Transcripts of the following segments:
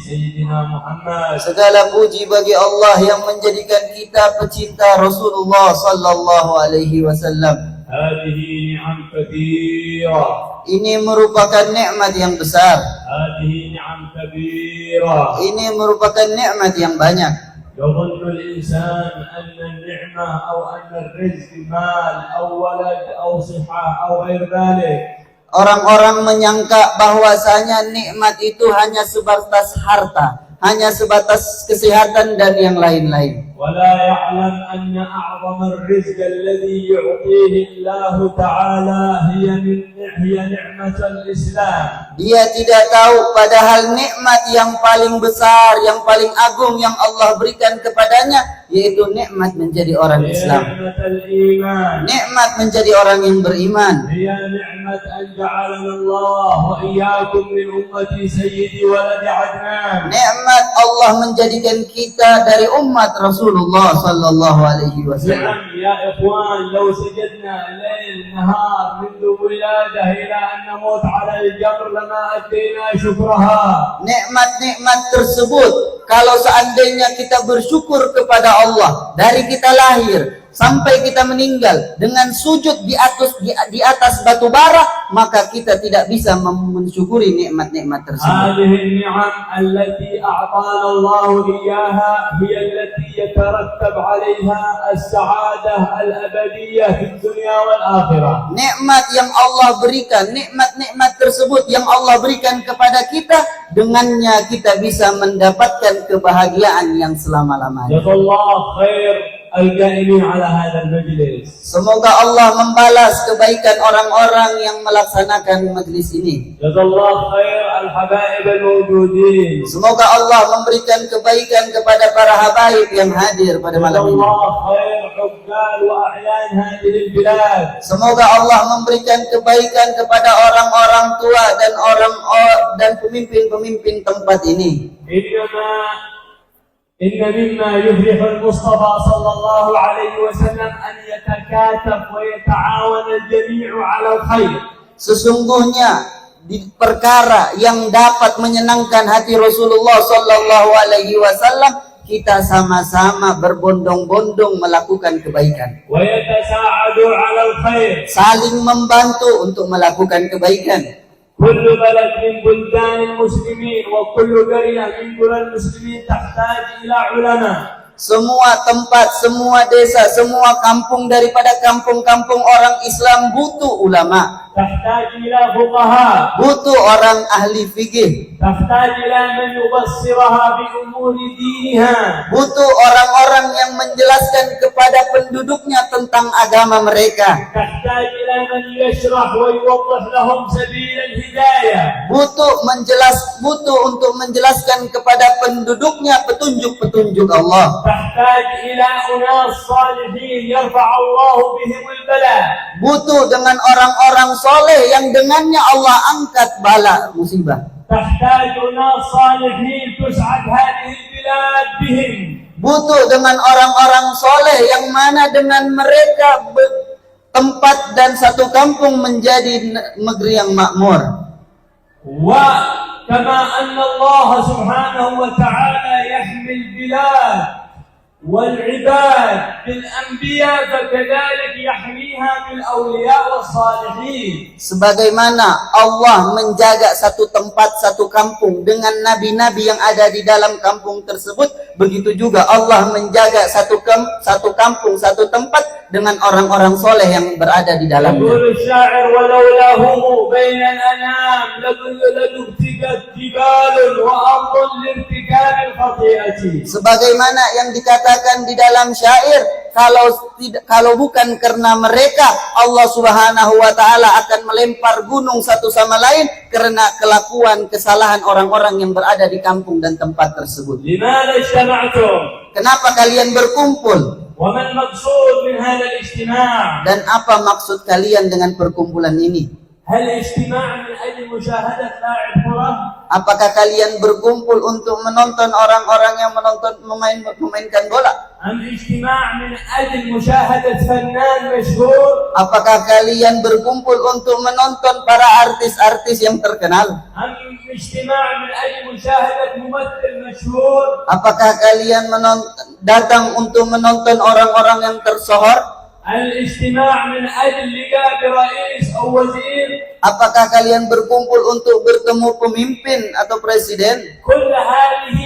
سيدنا محمد. Segala puji bagi Allah yang menjadikan kita pecinta Rasulullah sallallahu alaihi wasallam. هذه نعم كثيرة. Ini merupakan nikmat yang besar. هذه نعم كبيرة. Ini merupakan nikmat yang banyak. يظن الإنسان أن النعمة أو أن الرزق مال أو ولد أو صحة أو غير ذلك. Orang-orang menyangka bahwasanya nikmat itu hanya sebatas harta, hanya sebatas kesehatan dan yang lain-lain. ولا يعلم أن أعظم الرزق الذي يعطيه الله تعالى هي نعمة الإسلام. Dia tidak tahu padahal nikmat yang paling besar, yang paling agung yang Allah berikan kepadanya yaitu nikmat menjadi orang Islam. Nikmat menjadi orang yang beriman. هي نعمة أن جعلنا الله وإياكم من أمة سيد ولد عدنان. Nikmat Allah menjadikan kita dari umat Rasulullah sallallahu alaihi wasallam. يا إخوان لو سجدنا ليل نهار منذ ولادة إلى أن نموت على الجبر لما أدينا شكرها. Nikmat-nikmat tersebut kalau seandainya kita bersyukur kepada Allah dari kita lahir sampai kita meninggal dengan sujud di atas batu bara, maka kita tidak bisa mensyukuri nikmat-nikmat tersebut. هذه النعم التي أعطانا الله إياها هي التي يترتب عليها السعادة الأبدية في الدنيا والآخرة. Nikmat yang Allah berikan, nikmat-nikmat tersebut yang Allah berikan kepada kita, dengannya kita bisa mendapatkan kebahagiaan yang selama-lamanya. Jazakallahu khair al-qa'imin ala hadzal majlis. Semoga Allah membalas kebaikan orang-orang yang melaksanakan majlis ini. Jazakallahu khair al-habaib al-mawjudin. Semoga Allah memberikan kebaikan kepada para habaib yang hadir pada malam ini. Jazakallahu khair hubbal wa a'yan hadhihi al-bilad. Semoga Allah memberikan kebaikan kepada orang-orang tua dan pemimpin-pemimpin tempat ini. إن مما يفرح المصطفى صلى الله عليه وسلم أن يتكاتف ويتعاون الجميع على الخير. Sesungguhnya di perkara yang dapat menyenangkan hati Rasulullah sallallahu alaihi wasallam, kita sama-sama berbondong-bondong melakukan kebaikan. ويتساعدوا على الخير. Saling membantu untuk melakukan kebaikan. كل بلد من بلدان المسلمين وكل قرية من قرى المسلمين تحتاج إلى علماء. Semua tempat, semua desa, semua kampung daripada kampung-kampung orang Islam butuh ulama. تحتاج إلى فقهاء. Butuh orang ahli fikih. تحتاج إلى من يبصرها بأمور دينها. Butuh orang-orang yang menjelaskan kepada penduduknya tentang agama mereka. تحتاج إلى من يشرح ويوضح لهم سبيل الهداية. Butuh untuk menjelaskan kepada penduduknya petunjuk-petunjuk Allah. تحتاج إلى أناس صالحين يرفع الله بهم البلاء. Butuh dengan orang-orang soleh yang dengannya Allah angkat bala musibah. تحتاج أناس صالحين تسعد هذه البلاد بهم. Butuh dengan orang-orang soleh yang mana dengan mereka tempat dan satu kampung menjadi negeri yang makmur. وكما أن الله سبحانه وتعالى يحمي البلاد والعباد بالأنبياء فكذلك يحميها بالأولياء والصالحين. Sebagaimana Allah menjaga satu tempat, satu kampung dengan nabi-nabi yang ada di dalam kampung tersebut, begitu juga Allah menjaga satu kampung, satu tempat dengan orang-orang soleh yang berada di dalamnya. يقول الشاعر ولولاهم بين الأنام لابتغت جبال وأرض لارتكاب الخطيئة. Sebagaimana yang dikatakan di dalam syair, kalau bukan karena mereka, Allah Subhanahu wa taala akan melempar gunung satu sama lain karena kelakuan kesalahan orang-orang yang berada di kampung dan tempat tersebut. Kenapa kalian berkumpul? Dan apa maksud kalian dengan perkumpulan ini? Apakah kalian berkumpul untuk menonton orang-orang yang memainkan bola? أم اجتماع من أجل مشاهدة فنان مشهور؟ Apakah kalian berkumpul untuk menonton para artis-artis yang terkenal? أم اجتماع من أجل مشاهدة ممثل مشهور؟ Apakah kalian datang untuk menonton orang-orang yang tersohor? الاجتماع من أجل لقاء برئيس أو وزير؟ Apakah kalian berkumpul untuk bertemu pemimpin atau presiden? كل هذه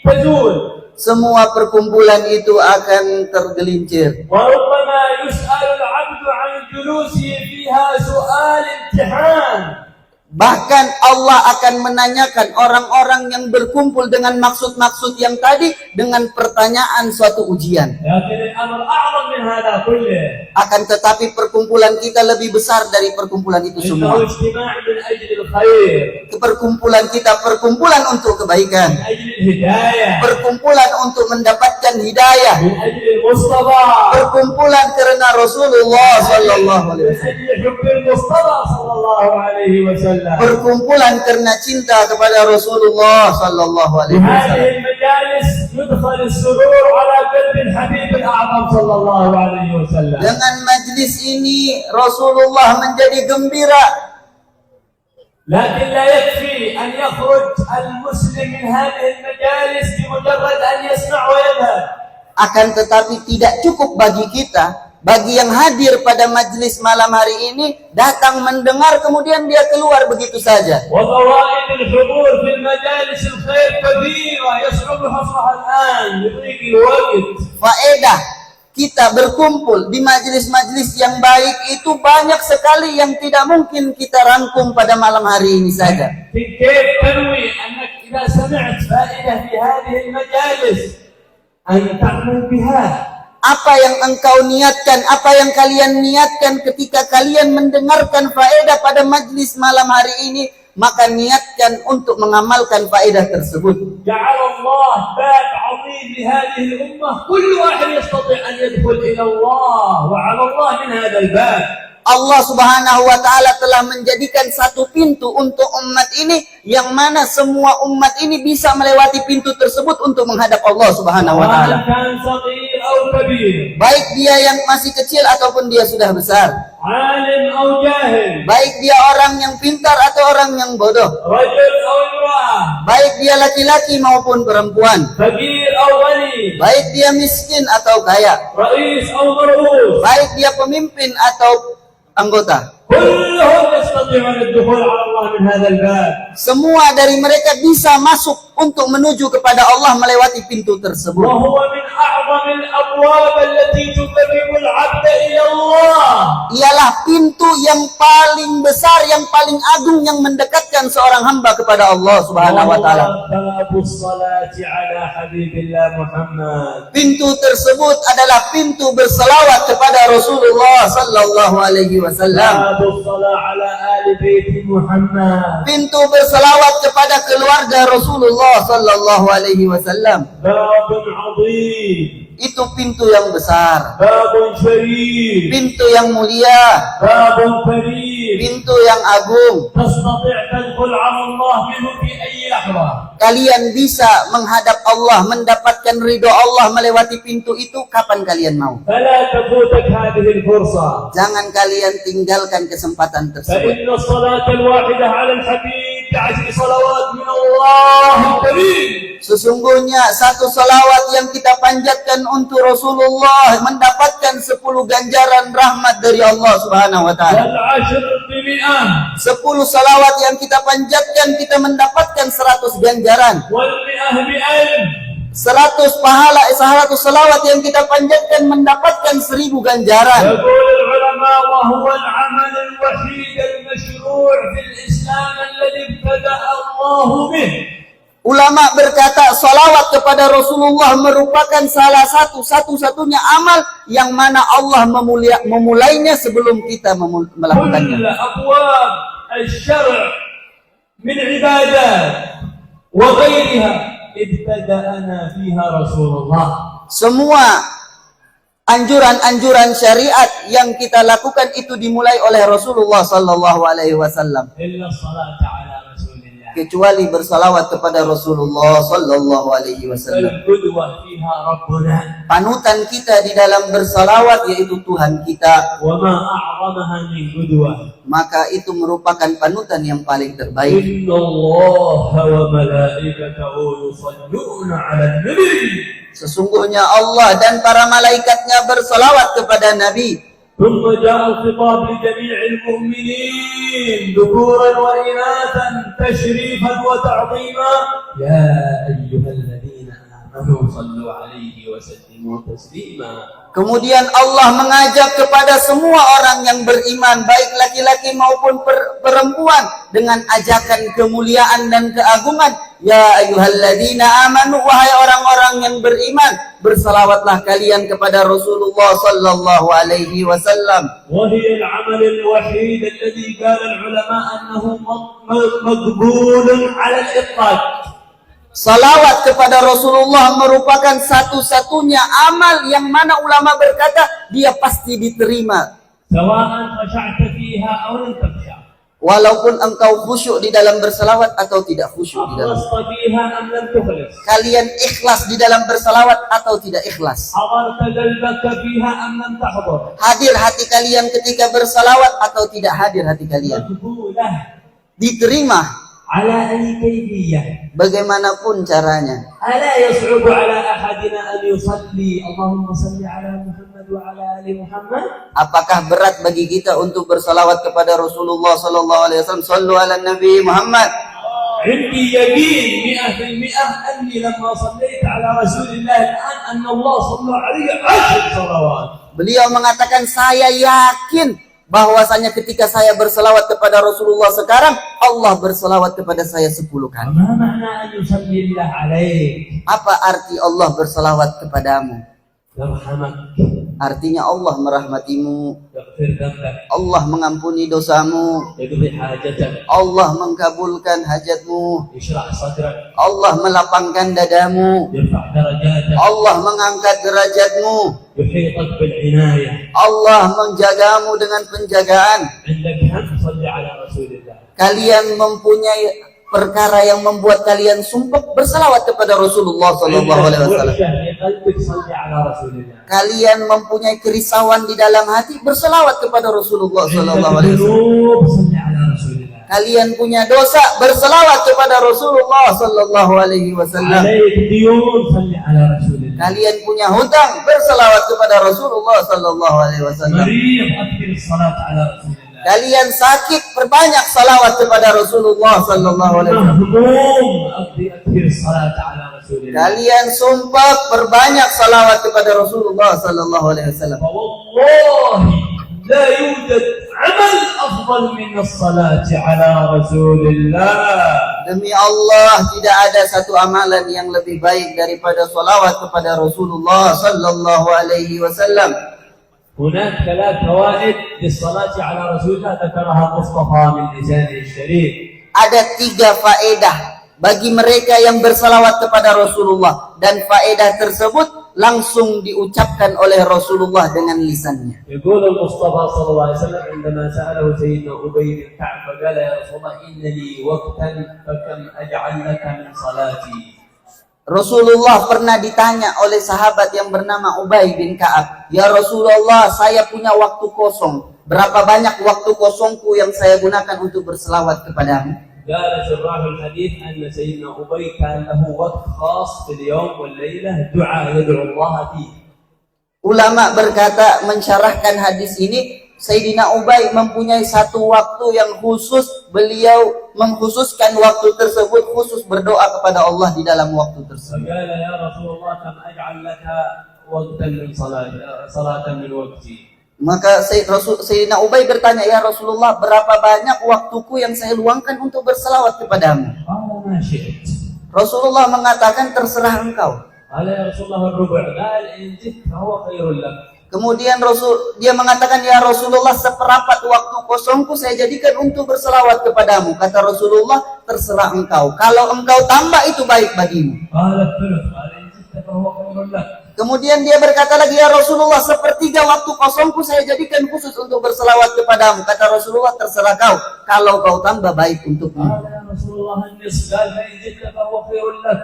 تزول. Semua perkumpulan itu akan tergelincir. وربما يسأل العبد عن جلوسه فيها سؤال امتحان. Bahkan Allah akan menanyakan orang-orang yang berkumpul dengan maksud-maksud yang tadi dengan pertanyaan suatu ujian. لكن الأمر أعظم من هذا كله. Akan tetapi perkumpulan kita lebih besar dari perkumpulan itu إنه semua. اجتماع من أجل الخير. Perkumpulan kita perkumpulan untuk kebaikan. من أجل الهداية. Perkumpulan untuk mendapatkan hidayah. من أجل المصطفى. Perkumpulan karena Rasulullah sallallahu alaihi من wasallam. أجل حب المصطفى صلى الله عليه وسلم. Perkumpulan karena cinta kepada Rasulullah sallallahu alaihi بهذه wasallam. المجالس يدخل السرور على قلب الحبيب الأعظم صلى الله عليه وسلم. Dengan majlis ini Rasulullah menjadi gembira. لكن لا يكفي أن يخرج المسلم من هذه المجالس بمجرد أن يسمع ويذهب. Akan tetapi tidak cukup bagi kita, bagi yang hadir pada majlis malam hari ini, datang mendengar kemudian dia keluar begitu saja. وفوائد الحضور في المجالس الخير كثيرة يصعب حصرها الآن لضيق الوقت. Faedah kita berkumpul di majlis-majlis yang baik itu banyak sekali yang tidak mungkin kita rangkum pada malam hari ini saja. كيف تنوي أنك إذا سمعت فائدة في هذه المجالس أن تعمل بها؟ Apa yang engkau niatkan, apa yang kalian niatkan ketika kalian mendengarkan faedah pada majlis malam hari ini, maka niatkan untuk mengamalkan faedah tersebut. جعل الله باب عظيم لهذه الأمة، كل واحد يستطيع أن يدخل إلى الله وعلى الله من هذا الباب. Allah Subhanahu wa taala telah menjadikan satu pintu untuk umat ini yang mana semua umat ini bisa melewati pintu tersebut untuk menghadap Allah Subhanahu wa taala. سواء كان صغير أو كبير، Baik dia yang masih kecil ataupun dia sudah besar. عالم أو جاهل، Baik dia orang yang pintar atau orang yang bodoh. رجل أو امرأة، Baik dia laki-laki maupun perempuan. فقير أو غني، Baik dia miskin atau kaya. رئيس أو مرؤوس، Baik dia pemimpin atau anggota. كلهم يستطيعون الدخول على الله من هذا الباب. Semua dari mereka bisa masuk untuk menuju kepada Allah melewati pintu tersebut. وهو من أعظم الأبواب التي تقرب العبد إلى الله. Ialah pintu yang paling besar, yang paling agung yang mendekatkan seorang hamba kepada Allah Subhanahu wa taala. باب الصلاة على حبيب الله محمد. Pintu tersebut adalah pintu berselawat kepada Rasulullah sallallahu alaihi wasallam. باب الصلاة على آل بيت محمد. Pintu berselawat kepada keluarga Rasulullah sallallahu alaihi wasallam. باب عظيم. Itu pintu yang besar, باب شريف. pintu yang mulia, باب كريم. pintu yang agung. تستطيع تدخل على الله منه في أي لحظة. Kalian bisa menghadap Allah, mendapatkan ridho Allah melewati pintu itu kapan kalian mau. فلا تفوتك هذه الفرصة. Jangan kalian tinggalkan kesempatan tersebut. فإن الصلاة الواحدة على الحبيب بعشر صلوات من الله الكريم. Sesungguhnya satu salawat yang kita panjatkan untuk Rasulullah mendapatkan 10 ganjaran rahmat dari Allah Subhanahu wa taala. والعشر بمئة. 10 salawat yang kita panjatkan kita mendapatkan 100 ganjaran. والمئة بألف. 100 pahala, 100 salawat yang kita panjatkan mendapatkan 1000 ganjaran. يقول العلماء وهو العمل الوحيد المشروع في الإسلام الذي ابتدأ الله به. Ulama berkata salawat kepada Rasulullah merupakan salah satu-satunya amal yang mana Allah memulainya sebelum kita melakukannya. كل أبواب الشرع من عبادات وغيرها ابتدأنا فيها رسول الله. Semua anjuran-anjuran syariat yang kita lakukan itu dimulai oleh Rasulullah sallallahu alaihi wasallam. إلا الصلاة على رسول الله. kecuali bersalawat kepada Rasulullah sallallahu alaihi wasallam. القدوة فيها ربنا Panutan kita di dalam bersalawat yaitu Tuhan kita, وما أعظمها من قدوة maka itu merupakan panutan yang paling terbaik. إن الله وملائكته يصلون على النبي Sesungguhnya Allah dan para malaikatnya bersalawat kepada Nabi. ثم جاء الخطاب لجميع المؤمنين ذكورا وإناثا تشريفا وتعظيما يا أيها الذين آمنوا صلوا عليه وسلموا تسليما. Kemudian Allah mengajak kepada semua orang yang beriman, baik laki-laki maupun perempuan, dengan ajakan kemuliaan dan keagungan. Ya ayyuhalladzina amanu, wahai orang-orang yang beriman, bersalawatlah kalian kepada Rasulullah sallallahu alaihi wasallam. وهي العمل الوحيد الذي قال العلماء أنه مقبول على الإطلاق. Salawat kepada Rasulullah merupakan satu-satunya amal yang mana ulama berkata dia pasti diterima. سواء خشعت فيها أو لم تخشع. Walaupun engkau khusyuk di dalam bersalawat atau tidak khusyuk di dalam. أخلصت فيها أم لم تخلص. Kalian ikhlas di dalam bersalawat atau tidak ikhlas. حضرت قلبك فيها أم لم تحضر. Hadir hati kalian ketika bersalawat atau tidak hadir hati kalian. مقبولة Diterima على أي كيفية. bagaimanapun caranya. ألا يصعب على أحدنا أن يصلي اللهم صل على محمد وعلى آل محمد. Apakah berat bagi kita untuk bersalawat kepada Rasulullah sallallahu alaihi wasallam? Sallu ala Nabi Muhammad. عندي يقين 100% أني لما صليت على رسول الله الآن أن الله صلى عليه 10 صلوات. Beliau mengatakan, saya yakin bahwasanya ketika saya berselawat kepada Rasulullah sekarang, Allah berselawat kepada saya 10 kali. ما معنى أن يصلي الله عليك؟ Apa arti Allah berselawat kepadamu? يرحمك، Artinya Allah merahmatimu, يغفر ذنبك، Allah mengampuni dosamu, يقضي حاجتك، Allah mengkabulkan hajatmu, يشرح صدرك، Allah melapangkan dadamu, يرفع درجاتك، Allah mengangkat derajatmu, يحيطك بالعناية. Allah menjagamu dengan penjagaan. عندك هم صلي على رسول الله. Kalian mempunyai perkara yang membuat kalian sumpah, bersalawat kepada Rasulullah sallallahu alaihi wasallam. وحشة في قلبك صلي على رسول الله. Kalian mempunyai kerisauan di dalam hati, bersalawat kepada Rasulullah sallallahu alaihi wasallam. ذنوب صلي على رسول الله. Kalian punya dosa, bersalawat kepada Rasulullah sallallahu alaihi wasallam. عليك ديون صلي على رسول الله. Kalian punya hutang, bersalawat kepada Rasulullah sallallahu alaihi wasallam. مريض أكثر الصلاة على رسول الله. Kalian sakit, perbanyak salawat kepada Rasulullah sallallahu alaihi wasallam. مهموم أكثر الصلاة على رسول الله. Kalian sumpah, perbanyak salawat kepada Rasulullah sallallahu alaihi wasallam. فوالله لا يوجد عمل أفضل من الصلاة على رسول الله. Demi Allah, tidak ada satu amalan yang lebih baik daripada salawat kepada Rasulullah sallallahu alaihi wasallam. هناك 3 فوائد للصلاة على رسول الله ذكرها مصطفى من لسانه الشريف. Ada 3 faedah bagi mereka yang bersalawat kepada Rasulullah, dan faedah tersebut langsung diucapkan oleh Rasulullah dengan lisannya. يقول المصطفى صلى الله عليه وسلم عندما سأله سيدنا أبي بن كعب فقال يا رسول الله إن لي وقتا فكم أجعل لك من صلاتي. Rasulullah pernah ditanya oleh sahabat yang bernama Ubay bin Ka'ab, "Ya Rasulullah, saya punya waktu kosong. Berapa banyak waktu kosongku yang saya gunakan untuk berselawat kepadamu?" قال شراح الحديث أن سيدنا أبي كان له وقت خاص في اليوم والليلة دعاء يدعو الله فيه. Ulama berkata, mensyarahkan hadis ini, Sayyidina Ubay mempunyai satu waktu yang khusus. Beliau mengkhususkan waktu tersebut khusus berdoa kepada Allah di dalam waktu tersebut. فقال يا رسول الله كم أجعل لك وقتا من صلاة من وقتي. Maka Sayyidina Ubay bertanya, "Ya Rasulullah, berapa banyak waktuku yang saya luangkan untuk berselawat kepadamu?" قال ما شئت. Rasulullah mengatakan, "Terserah engkau." قال يا رسول الله الربع. قال إن زدت فهو خير لك. Kemudian dia mengatakan, "Ya Rasulullah, seperempat waktu kosongku saya jadikan untuk berselawat kepadamu." Kata Rasulullah, "Terserah engkau. Kalau engkau tambah itu baik bagimu." قال الثلث. قال إن زدت فهو خير لك. Kemudian dia berkata lagi, "Ya Rasulullah, sepertiga waktu kosongku saya jadikan khusus untuk berselawat kepadamu." Kata Rasulullah, "Terserah kau. Kalau kau tambah baik untukmu." قال يا رسول رسول الله النصف قال فإن زدت فهو خير لك.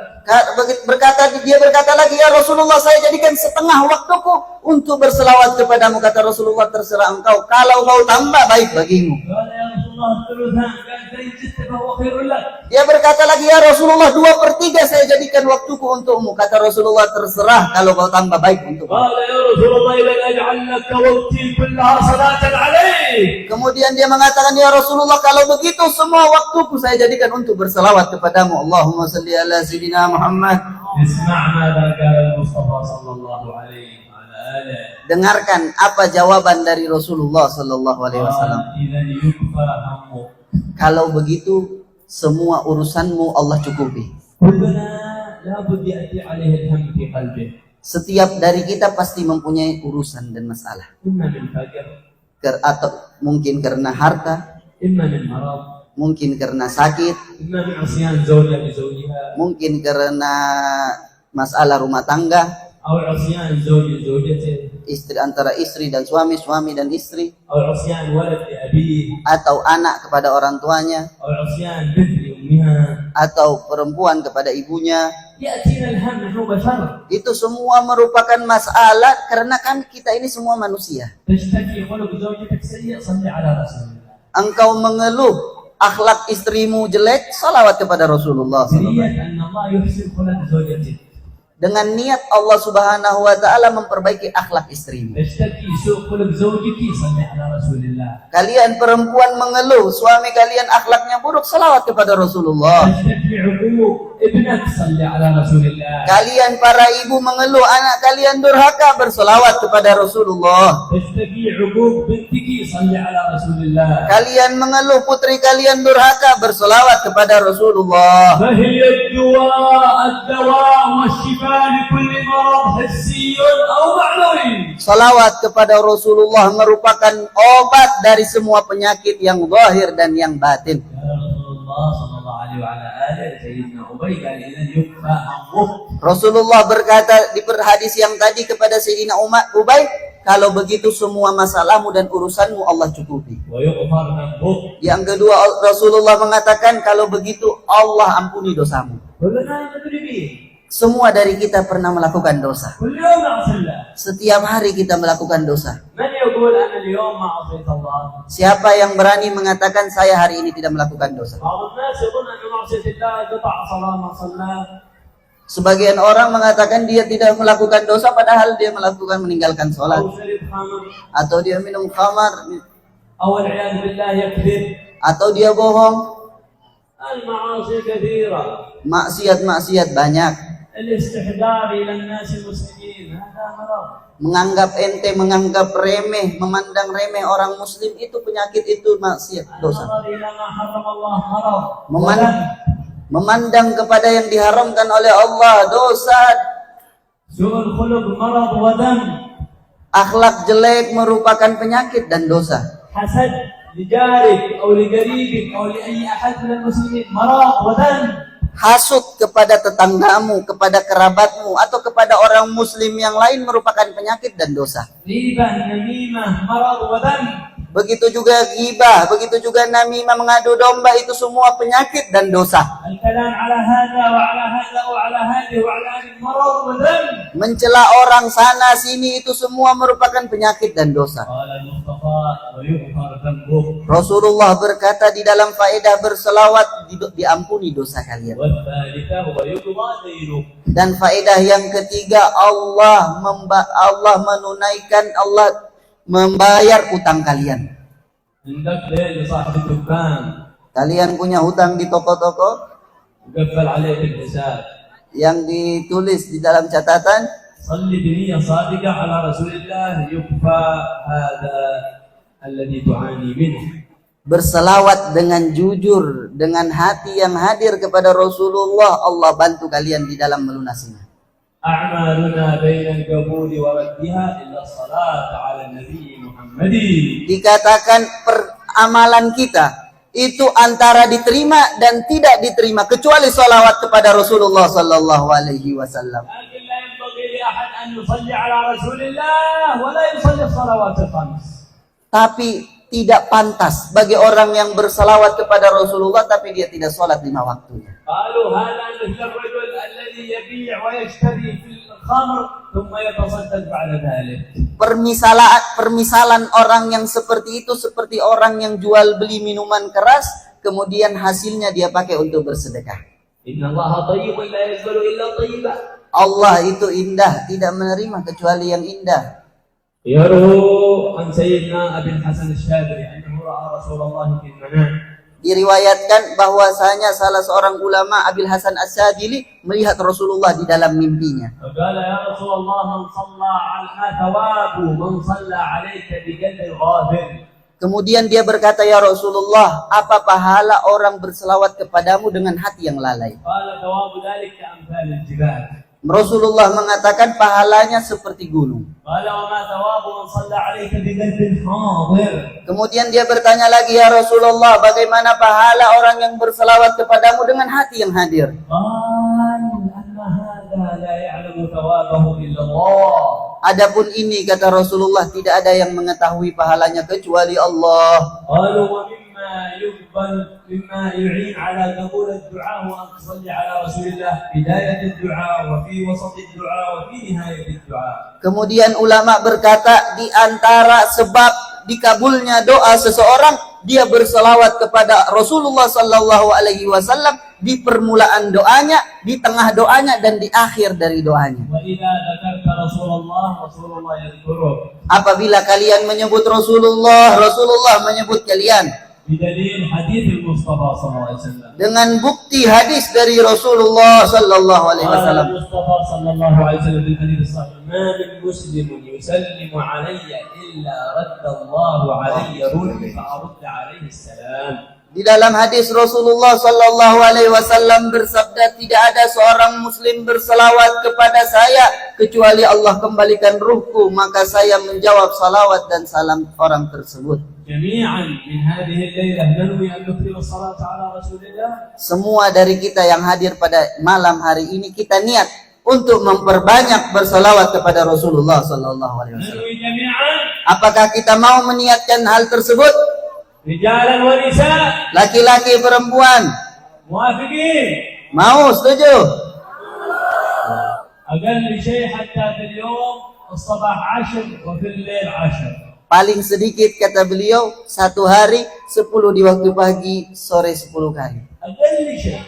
Dia berkata lagi, ya Rasulullah, saya jadikan setengah waktuku untuk berselawat kepadamu. Kata Rasulullah, terserah engkau, kalau kau tambah baik bagimu. قال يا رسول الله الثلثان قال فإن زدت فهو خير لك. Dia berkata lagi, ya Rasulullah, 2/3 saya jadikan waktuku untukmu. Kata Rasulullah, terserah kalau kau tambah baik untukmu. قال يا رسول الله إذا أجعل لك وقتي كلها صلاة عليك. Kemudian dia mengatakan, ya Rasulullah, kalau begitu semua waktuku saya jadikan untuk berselawat kepadamu. Allahumma salli ala sayyidina Muhammad. اسمع ماذا قال المصطفى صلى الله عليه وعلى آله. Dengarkan apa jawaban dari Rasulullah sallallahu alaihi wasallam. إذا يكفى همك. Kalau begitu semua urusanmu Allah cukupi. كلنا لابد يأتي عليه الهم في قلبه. Setiap dari kita pasti mempunyai urusan dan masalah. إما من فقر. Atau mungkin karena harta, إما من مرض. mungkin karena sakit, إما من عصيان زوجة لزوجها. mungkin karena masalah rumah tangga, أو عصيان زوج لزوجته. istri antara istri dan suami, suami dan istri, أو عصيان ولد لأبيه. atau anak kepada orang tuanya, أو عصيان بنت لأمها. atau perempuan kepada ibunya. يأتينا الهم نحن بشر. Itu semua merupakan masalah karena kan kita ini semua manusia. تشتكي خلق زوجتك سيء صلي على رسول الله. Engkau mengeluh akhlak istrimu jelek, salawat kepada Rasulullah SAW. بنية أن الله يحسن خلق زوجتك. Dengan niat Allah Subhanahu wa taala memperbaiki akhlak istrimu. تشتكي سوء خلق زوجك صلي على رسول الله. Kalian perempuan mengeluh suami kalian akhlaknya buruk, salawat kepada Rasulullah. تشتكي عقوق ابنك صلي على رسول الله. Kalian para ibu mengeluh anak kalian durhaka, berselawat kepada Rasulullah. تشتكي عقوق بنتك صلي على رسول الله. Kalian mengeluh putri kalian durhaka, berselawat kepada Rasulullah. فهي الدواء والشفاء لكل مرض حسي أو معنوي. Salawat kepada Rasulullah merupakan obat dari semua penyakit yang zahir dan yang batin. يا رسول الله صلى الله عليه وعلى آله سيدنا أبي قال إذا يكفى همك. Rasulullah berkata di hadis yang tadi kepada Sayyidina Ubay, kalau begitu semua masalahmu dan urusanmu Allah cukupi. ويغفر ذنبك. Yang kedua, Rasulullah mengatakan, kalau begitu Allah ampuni dosamu. كلنا مذنبين. Semua dari kita pernah melakukan dosa. كل يوم نعصي الله. Setiap hari kita melakukan dosa. من يقول أنا اليوم ما عصيت الله؟ Siapa yang berani mengatakan saya hari ini tidak melakukan dosa? بعض الناس يظن أن معصية الله قطع صلاة ما صلى. Sebagian orang mengatakan dia tidak melakukan dosa padahal dia melakukan meninggalkan sholat. أو شرب خمر. Atau dia minum khamar. أو والعياذ بالله يكذب. Atau dia bohong. المعاصي كثيرة. Maksiat-maksiat banyak. الاستحضار إلى الناس المسلمين هذا مرض. Menganggap ente, menganggap remeh, memandang remeh orang muslim, itu penyakit, itu maksiat, dosa. النظر إلى ما حرم الله مرض. Memandang kepada yang diharamkan oleh Allah, dosa. سوء الخلق مرض وذنب. Akhlak jelek merupakan penyakit dan dosa. حسد لجارك أو لقريبك أو لأي أحد من المسلمين مرض وذنب. Hasud kepada tetanggamu, kepada kerabatmu, atau kepada orang muslim yang lain merupakan penyakit dan dosa. غيبة نميمة مرض وذنب. Begitu juga ghibah, begitu juga namimah, mengadu domba, itu semua penyakit dan dosa. الكلام على هذا وعلى هذا وعلى هذه وعلى هذه مرض وذنب. Mencela orang sana sini, itu semua merupakan penyakit dan dosa. قال المصطفى ويغفر ذنبه. Rasulullah berkata di dalam faedah berselawat, diampuni dosa kalian. والثالثة ويقضى دينه. Dan faedah yang ketiga, Allah menunaikan, Allah membayar utang kalian. عندك دين لصاحب الدكان. Kalian punya hutang di toko-toko يقفل عليك الحساب. yang ditulis di dalam catatan, صلي بنية صادقة على رسول الله يكفى هذا الذي تعاني منه. berselawat dengan jujur, dengan hati yang hadir kepada Rasulullah, Allah bantu kalian di dalam melunasinya. أعمالنا بين القبول وردها إلا الصلاة على النبي محمد. Dikatakan amalan kita itu antara diterima dan tidak diterima kecuali salawat kepada Rasulullah sallallahu alaihi wasallam. لكن لا ينبغي لأحد أن يصلي على رسول الله ولا يصلي الصلوات الخمس. Tapi tidak pantas bagi orang yang bersalawat kepada Rasulullah tapi dia tidak sholat 5 waktunya. قالوا هذا مثل الرجل الذي يبيع ويشتري في الخمر ثم يتصدق بعد ذلك. Permisalan orang yang seperti itu seperti orang yang jual beli minuman keras, kemudian hasilnya dia pakai untuk bersedekah. Inna Allah tayyibun la yaqbalu illa tayyiba. Allah itu indah, tidak menerima kecuali yang indah. يروى عن سيدنا أبي الحسن الشاذلي أنه رأى رسول الله في المنام. Diriwayatkan bahwasanya salah seorang ulama Abil Hasan As-Sadili melihat Rasulullah di dalam mimpinya. فقال يا رسول الله من صلى على ثواب من صلى عليك بقلب غافل. Kemudian dia berkata, ya Rasulullah, apa pahala orang berselawat kepadamu dengan hati yang lalai? قال ثواب ذلك كأمثال الجبال. Rasulullah mengatakan pahalanya seperti gunung. قال وما ثواب من صلى عليك بقلب حاضر. Kemudian dia bertanya lagi, ya Rasulullah, bagaimana pahala orang yang berselawat kepadamu dengan hati yang hadir? قال أن هذا لا يعلم ثوابه إلا الله. Adapun ini, kata Rasulullah, tidak ada yang mengetahui pahalanya kecuali Allah. قالوا ومما يقبل مما يعين على قبول الدعاء وأن تصلي على رسول الله بداية الدعاء وفي وسط الدعاء وفي نهاية الدعاء. Kemudian ulama berkata, di antara sebab dikabulnya doa seseorang, dia berselawat kepada Rasulullah sallallahu alaihi wasallam di permulaan doanya, di tengah doanya, dan di akhir dari doanya. وإذا ذكرت رسول الله رسول الله يذكرك. Apabila kalian menyebut Rasulullah, Rasulullah menyebut kalian. بدليل حديث المصطفى صلى الله عليه وسلم. Dengan bukti hadis dari Rasulullah sallallahu alaihi قال wasallam. المصطفى صلى الله عليه وسلم في الحديث الصحيح ما من مسلم يسلم علي إلا رد الله علي روحي فأرد عليه السلام. Di dalam hadis Rasulullah sallallahu alaihi wasallam bersabda, tidak ada seorang muslim berselawat kepada saya kecuali Allah kembalikan ruhku, maka saya menjawab salawat dan salam orang tersebut. جميعا من هذه الليلة ننوي أن نكثر الصلاة على رسول الله. Semua dari kita yang hadir pada malam hari ini kita niat untuk memperbanyak berselawat kepada Rasulullah sallallahu alaihi wasallam. ننوي جميعا Apakah kita mau meniatkan hal tersebut? رجالا ونساء. Laki-laki perempuan. موافقين؟ Mau, setuju? أقل شيء حتى في اليوم الصباح 10 وفي الليل 10. Paling sedikit kata beliau, satu hari 10 di waktu pagi, sore 10 kali. أقل شيء.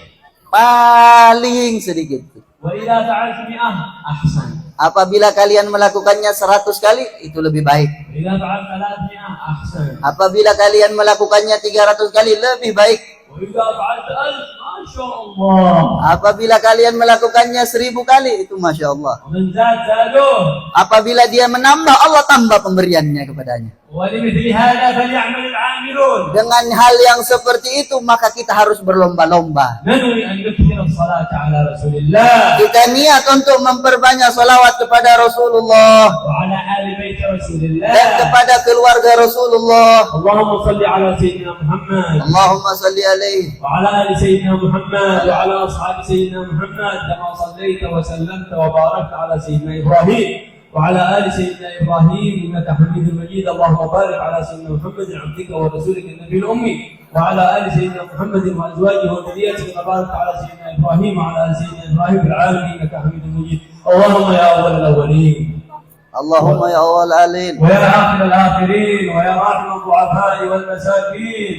Paling sedikit. وإذا فعلت 100 أحسن. Apabila kalian melakukannya 100 kali, itu lebih baik. وإذا فعلت 300 أحسن. Apabila kalian melakukannya 300 kali, lebih baik. وإذا فعلت 1000 ما شاء الله. Apabila kalian melakukannya 1000 kali, itu Masya Allah. ومن زاد زادوه. Apabila dia menambah, Allah tambah pemberiannya kepadanya. ولمثل هذا فليعمل العاملون. Dengan hal yang seperti itu, maka kita harus berlomba-lomba. ننوي أن نكثر الصلاة على رسول الله Kita niat untuk memperbanyak salawat kepada Rasulullah وعلى آل بيت رسول الله. dan kepada keluarga Rasulullah. اللهم صل على سيدنا محمد Allahumma salli alaihi. وعلى آل سيدنا محمد وعلى أصحاب سيدنا محمد كما صليت وسلمت وباركت على سيدنا إبراهيم وعلى آل سيدنا إبراهيم إنك حميد مجيد. اللهم بارك على سيدنا محمد عبدك ورسولك النبي الأمي وعلى آل سيدنا محمد وأزواجه وذريته كما باركت على سيدنا إبراهيم وعلى آل سيدنا إبراهيم في العالمين إنك حميد مجيد. اللهم يا أول الأولين Allahumma ya awal alin. ويا آخر الآخرين ويا راحم الضعفاء والمساكين.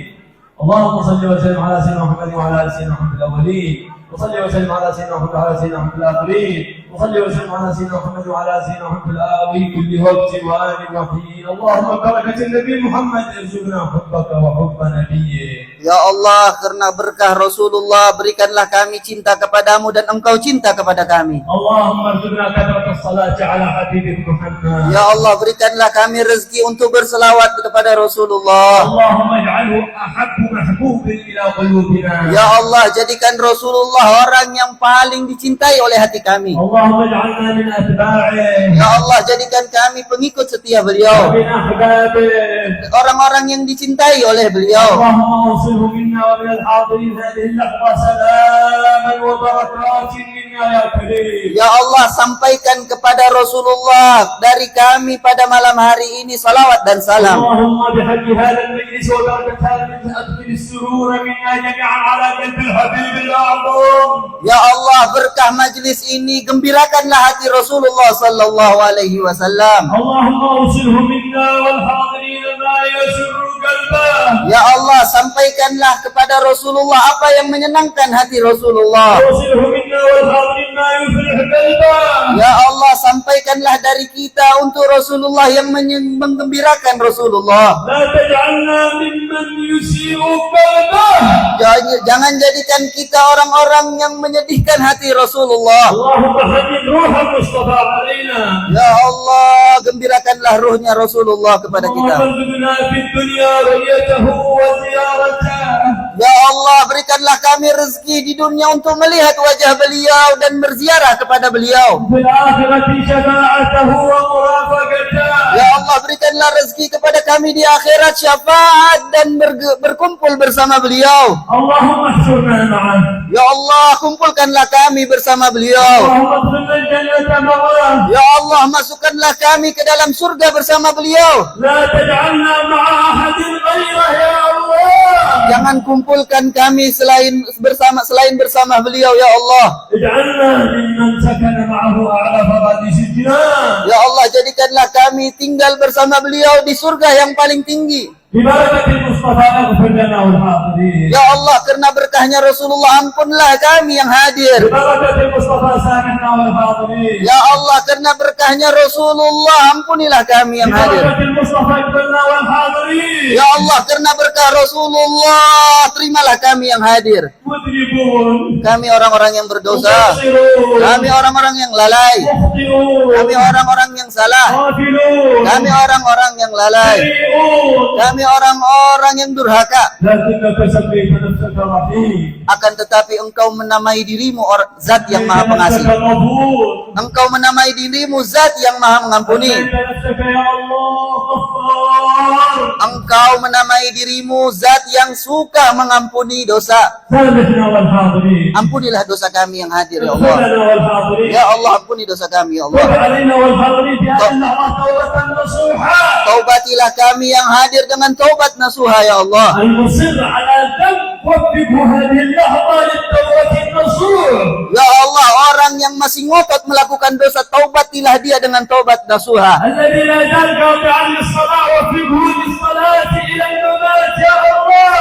اللهم صل وسلم على سيدنا محمد وعلى آل سيدنا محمد الأولين وصل وسلم على سيدنا محمد وعلى سيدنا محمد الآخرين وصل وسلم على سيدنا محمد وعلى سيدنا محمد الآوي كل وقت وآل وحين. اللهم بركة النبي محمد ارزقنا حبك وحب نبيه. Ya Allah, karena berkah Rasulullah, berikanlah kami cinta kepadamu dan engkau cinta kepada kami. اللهم ارزقنا كثرة الصلاة على حبيبك محمد. Ya Allah, berikanlah kami rezeki untuk berselawat kepada Rasulullah. اللهم اجعله أحب محبوب إلى قلوبنا. Ya Allah, jadikan Rasulullah orang yang paling dicintai oleh hati kami. اللهم اجعلنا من أتباعه Ya Allah, jadikan kami pengikut setia beliau ومن أحبابه orang-orang yang dicintai oleh beliau. اللهم اوصله منا ومن الحاضرين هذه اللحظة سلاما وبركات منا يا كريم. Ya Allah, sampaikan kepada Rasulullah dari kami pada malam hari ini salawat dan salam. اللهم بحق هذا المجلس وبركة هذا المجلس أدخل السرور منا جميعا على قلب الحبيب الأعظم. Ya Allah, berkah majlis ini gembirakanlah hati Rasulullah sallallahu alaihi wasallam. اللهم اوصله منا والحاضرين ما يسر قلبه. Ya Allah, sampaikanlah kepada Rasulullah apa yang menyenangkan hati Rasulullah. اوصله منا والحاضرين ما يفرح قلبه. Ya Allah, sampaikanlah dari kita untuk Rasulullah yang menggembirakan Rasulullah. لا تجعلنا ممن يسيء قلبه. Jangan jadikan kita orang-orang yang menyedihkan hati Rasulullah. اللهم حنن روح المصطفى علينا. Ya Allah, gembirakanlah ruhnya Rasulullah kepada kita. اللهم ارزقنا في الدنيا رؤيته وزيارته. Ya Allah, berikanlah kami rezeki di dunia untuk melihat wajah beliau dan berziarah kepada beliau. في الآخرة شفاعته ومرافقته. Ya Allah, berikanlah rezeki kepada kami di akhirat syafaat dan berkumpul bersama beliau. اللهم احشرنا معه. Ya Allah, kumpulkanlah kami bersama beliau. اللهم ادخلنا الجنة معه. Ya Allah, masukkanlah kami ke dalam surga bersama beliau. لا تجعلنا مع أحد غيره يا الله. Jangan kumpulkan kami selain bersama beliau, ya Allah. اجعلنا ممن سكن معه أعلى فراديس الجنان. Ya Allah, jadikanlah kami tinggal bersama beliau di surga yang paling tinggi. ببركة المصطفى اغفر لنا والحاضرين. Ya Allah, karena berkahnya Rasulullah, ampunlah kami yang hadir. ببركة المصطفى سامحنا والحاضرين. Ya Allah, karena berkahnya Rasulullah, ampunilah kami yang hadir. ببركة المصطفى اغفر لنا والحاضرين. Ya Allah, karena berkah Rasulullah, terimalah kami yang hadir. مذنبون. Kami orang-orang yang berdosa. مقصرون. Kami orang-orang yang lalai. مخطئون. Kami orang-orang yang salah. غافلون. Kami orang-orang yang lalai. سيئون. Kami orang-orang yang durhaka. لكنك سميت نفسك رحيم. Akan tetapi engkau menamai dirimu zat yang maha pengasih. نفسك غفور. Engkau menamai dirimu zat yang maha mengampuni. سميت نفسك يا الله غفار. Engkau menamai dirimu zat yang suka mengampuni dosa. سامحنا والحاضرين. Ampunilah dosa kami yang hadir, ya اغفر Allah. لنا والحاضرين. Ya Allah, ampuni dosa kami, ya تب Allah. علينا والحاضرين في هذه اللحظة توبة نصوحا. Taubatilah kami yang hadir dengan taubat nasuha, ya Allah. المصر على الذنب وفقه هذه اللحظة للتوبة النصوح. Ya Allah, orang yang masih ngotot melakukan dosa, taubatilah dia dengan taubat nasuha. الذي لا زال قاطعا للصلاة وفقه للصلاة إلى الممات يا الله.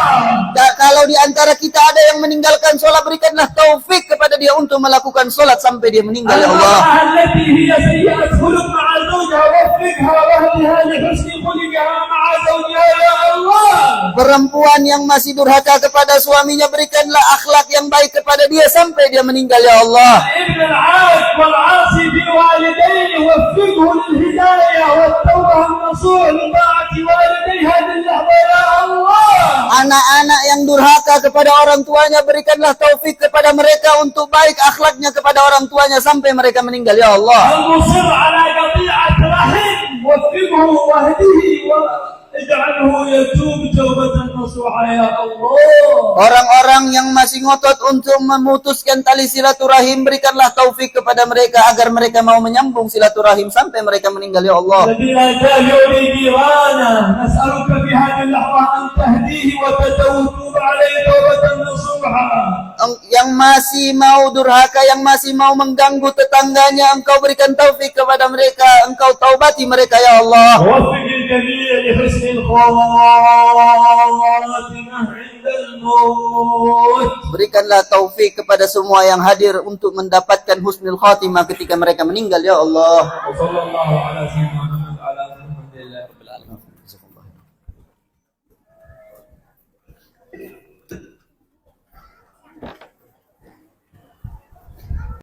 Kalau di antara kita ada yang meninggalkan sholat, berikanlah taufik kepada dia untuk melakukan sholat sampai dia meninggal, ya Allah. المرأة التي هي سيئة خلق مع زوجها وفقها واهدها لحسن خلقها مع زوجها يا الله. Perempuan yang masih durhaka kepada suaminya, berikanlah akhlak yang baik kepada dia sampai dia meninggal, ya Allah. ابن العاق والعاصي بوالديه وفقه للهداية والتوبة النصوح لطاعة والديه هذه اللحظة يا الله. Anak-anak yang durhaka kepada orang tuanya, berikanlah taufik kepada mereka untuk baik akhlaknya kepada orang tuanya sampai mereka meninggal, ya Allah. المصر على قطيعة رحم وفقه واهديه واجعله يتوب توبة نصوحا يا الله. Orang-orang yang masih ngotot untuk memutuskan tali silaturahim, berikanlah taufik kepada mereka agar mereka mau menyambung silaturahim sampai mereka meninggal, ya Allah. الذي لا زال يؤذي جيرانه نسألك في هذه اللحظة أن تهديه وتتوب عليه توبة نصوحا. Yang masih mau durhaka, yang masih mau mengganggu tetangganya, engkau berikan taufik kepada mereka, engkau taubati mereka, ya Allah. ووفق الجميع لحسن الخاتمة عند الموت. Berikanlah taufik kepada semua yang hadir untuk mendapatkan husnul khatimah ketika mereka meninggal, ya Allah. وصلى الله على سيدنا